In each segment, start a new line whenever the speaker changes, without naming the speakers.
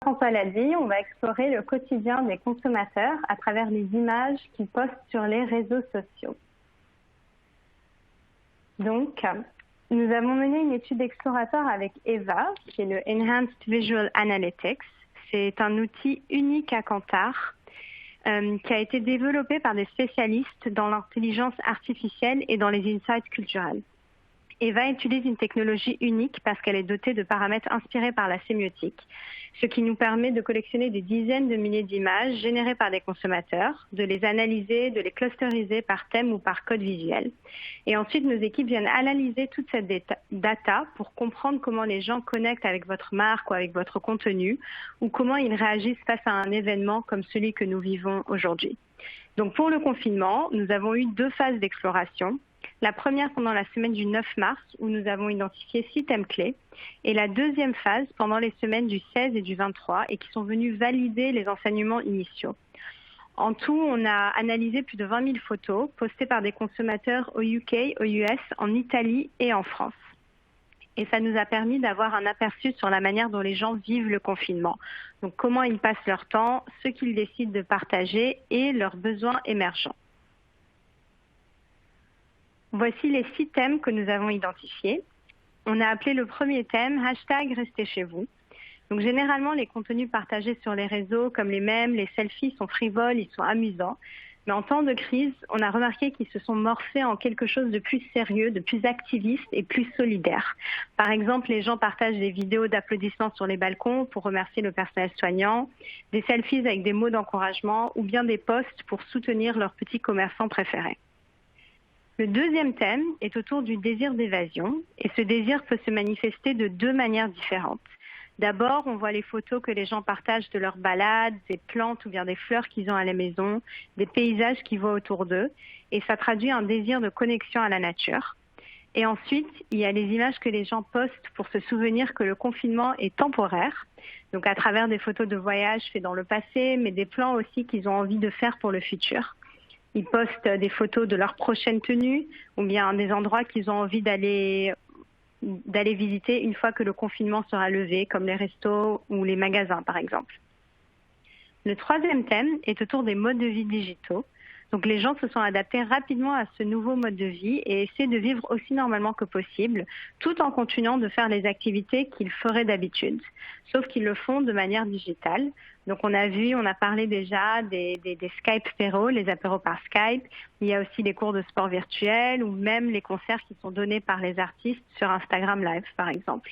François l'a dit, on va explorer le quotidien des consommateurs à travers les images qu'ils postent sur les réseaux sociaux. Donc, nous avons mené une étude exploratoire avec EVA, qui est le Enhanced Visual Analytics. C'est un outil unique à Kantar qui a été développé par des spécialistes dans l'intelligence artificielle et dans les insights culturels. EVA utilise une technologie unique parce qu'elle est dotée de paramètres inspirés par la sémiotique, ce qui nous permet de collectionner des dizaines de milliers d'images générées par des consommateurs, de les analyser, de les clusteriser par thème ou par code visuel. Et ensuite, nos équipes viennent analyser toute cette data pour comprendre comment les gens connectent avec votre marque ou avec votre contenu, ou comment ils réagissent face à un événement comme celui que nous vivons aujourd'hui. Donc pour le confinement, nous avons eu 2 phases d'exploration. La première pendant la semaine du 9 mars, où nous avons identifié 6 thèmes clés, et la deuxième phase pendant les semaines du 16 et du 23, et qui sont venus valider les enseignements initiaux. En tout, on a analysé plus de 20 000 photos postées par des consommateurs au UK, aux US, en Italie et en France. Et ça nous a permis d'avoir un aperçu sur la manière dont les gens vivent le confinement. Donc comment ils passent leur temps, ce qu'ils décident de partager et leurs besoins émergents. Voici les 6 thèmes que nous avons identifiés. On a appelé le premier thème # Restez chez vous. Donc généralement, les contenus partagés sur les réseaux, comme les mèmes, les selfies, sont frivoles, ils sont amusants. Mais en temps de crise, on a remarqué qu'ils se sont morphés en quelque chose de plus sérieux, de plus activiste et plus solidaire. Par exemple, les gens partagent des vidéos d'applaudissements sur les balcons pour remercier le personnel soignant, des selfies avec des mots d'encouragement ou bien des posts pour soutenir leurs petits commerçants préférés. Le deuxième thème est autour du désir d'évasion, et ce désir peut se manifester de 2 manières différentes. D'abord, on voit les photos que les gens partagent de leurs balades, des plantes ou bien des fleurs qu'ils ont à la maison, des paysages qu'ils voient autour d'eux, et ça traduit un désir de connexion à la nature. Et ensuite, il y a les images que les gens postent pour se souvenir que le confinement est temporaire, donc à travers des photos de voyages faits dans le passé, mais des plans aussi qu'ils ont envie de faire pour le futur. Ils postent des photos de leur prochaine tenue ou bien des endroits qu'ils ont envie d'aller visiter une fois que le confinement sera levé, comme les restos ou les magasins par exemple. Le troisième thème est autour des modes de vie digitaux. Donc les gens se sont adaptés rapidement à ce nouveau mode de vie et essaient de vivre aussi normalement que possible, tout en continuant de faire les activités qu'ils feraient d'habitude, sauf qu'ils le font de manière digitale. Donc on a parlé déjà des Skype apéros, les apéros par Skype. Il y a aussi des cours de sport virtuels ou même les concerts qui sont donnés par les artistes sur Instagram Live par exemple.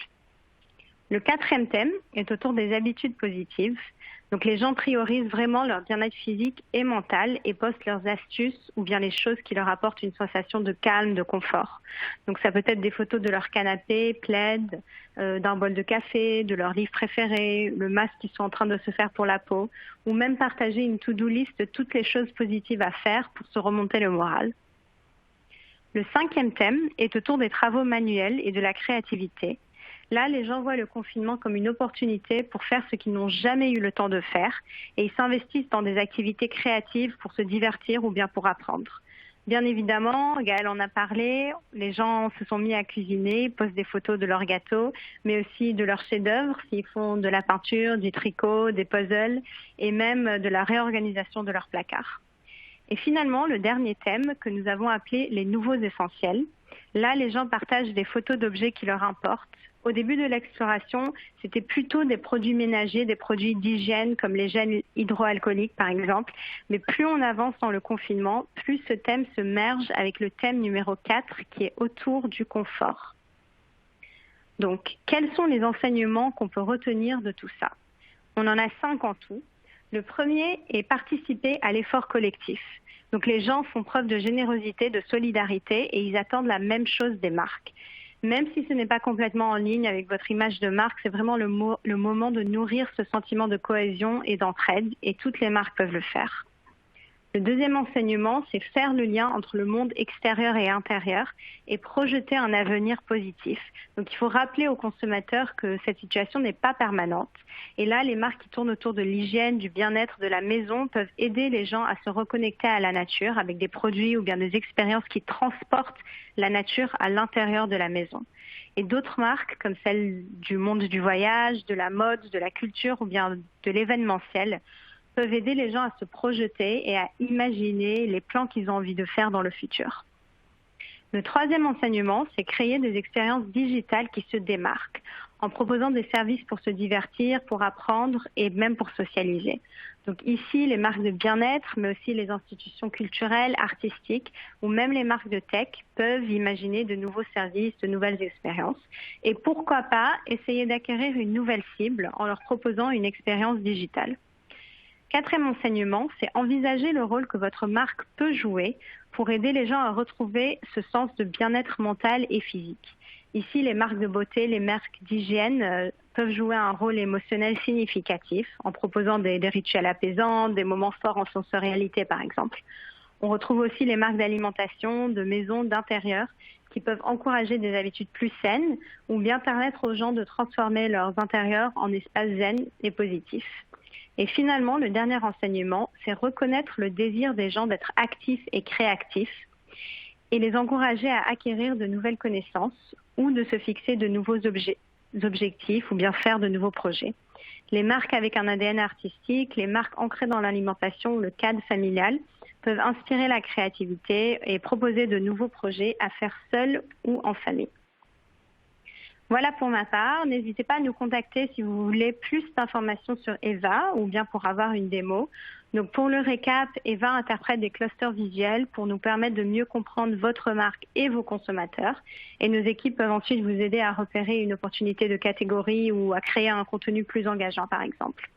Le quatrième thème est autour des habitudes positives. Donc les gens priorisent vraiment leur bien-être physique et mental et postent leurs astuces ou bien les choses qui leur apportent une sensation de calme, de confort. Donc ça peut être des photos de leur canapé, plaid, d'un bol de café, de leur livre préféré, le masque qu'ils sont en train de se faire pour la peau, ou même partager une to-do list de toutes les choses positives à faire pour se remonter le moral. Le cinquième thème est autour des travaux manuels et de la créativité. Là, les gens voient le confinement comme une opportunité pour faire ce qu'ils n'ont jamais eu le temps de faire et ils s'investissent dans des activités créatives pour se divertir ou bien pour apprendre. Bien évidemment, Gaëlle en a parlé, les gens se sont mis à cuisiner, postent des photos de leurs gâteaux, mais aussi de leurs chefs-d'œuvre, s'ils font de la peinture, du tricot, des puzzles et même de la réorganisation de leurs placards. Et finalement, le dernier thème que nous avons appelé les nouveaux essentiels. Là, les gens partagent des photos d'objets qui leur importent. Au début de l'exploration, c'était plutôt des produits ménagers, des produits d'hygiène comme les gels hydroalcooliques par exemple. Mais plus on avance dans le confinement, plus ce thème se merge avec le thème numéro 4 qui est autour du confort. Donc, quels sont les enseignements qu'on peut retenir de tout ça? On en a 5 en tout. Le premier est participer à l'effort collectif. Donc les gens font preuve de générosité, de solidarité et ils attendent la même chose des marques. Même si ce n'est pas complètement en ligne avec votre image de marque, c'est vraiment le moment de nourrir ce sentiment de cohésion et d'entraide et toutes les marques peuvent le faire. Le deuxième enseignement, c'est faire le lien entre le monde extérieur et intérieur et projeter un avenir positif. Donc il faut rappeler aux consommateurs que cette situation n'est pas permanente. Et là, les marques qui tournent autour de l'hygiène, du bien-être de la maison peuvent aider les gens à se reconnecter à la nature avec des produits ou bien des expériences qui transportent la nature à l'intérieur de la maison. Et d'autres marques, comme celles du monde du voyage, de la mode, de la culture ou bien de l'événementiel, peuvent aider les gens à se projeter et à imaginer les plans qu'ils ont envie de faire dans le futur. Le troisième enseignement, c'est créer des expériences digitales qui se démarquent en proposant des services pour se divertir, pour apprendre et même pour socialiser. Donc ici, les marques de bien-être, mais aussi les institutions culturelles, artistiques ou même les marques de tech peuvent imaginer de nouveaux services, de nouvelles expériences. Et pourquoi pas essayer d'acquérir une nouvelle cible en leur proposant une expérience digitale. Quatrième enseignement, c'est envisager le rôle que votre marque peut jouer pour aider les gens à retrouver ce sens de bien-être mental et physique. Ici, les marques de beauté, les marques d'hygiène peuvent jouer un rôle émotionnel significatif en proposant des rituels apaisants, des moments forts en sensorialité par exemple. On retrouve aussi les marques d'alimentation, de maisons, d'intérieur qui peuvent encourager des habitudes plus saines ou bien permettre aux gens de transformer leurs intérieurs en espaces zen et positifs. Et finalement, le dernier enseignement, c'est reconnaître le désir des gens d'être actifs et créatifs et les encourager à acquérir de nouvelles connaissances ou de se fixer de nouveaux objectifs ou bien faire de nouveaux projets. Les marques avec un ADN artistique, les marques ancrées dans l'alimentation ou le cadre familial peuvent inspirer la créativité et proposer de nouveaux projets à faire seul ou en famille. Voilà pour ma part. N'hésitez pas à nous contacter si vous voulez plus d'informations sur Eva ou bien pour avoir une démo. Donc pour le récap, Eva interprète des clusters visuels pour nous permettre de mieux comprendre votre marque et vos consommateurs. Et nos équipes peuvent ensuite vous aider à repérer une opportunité de catégorie ou à créer un contenu plus engageant par exemple.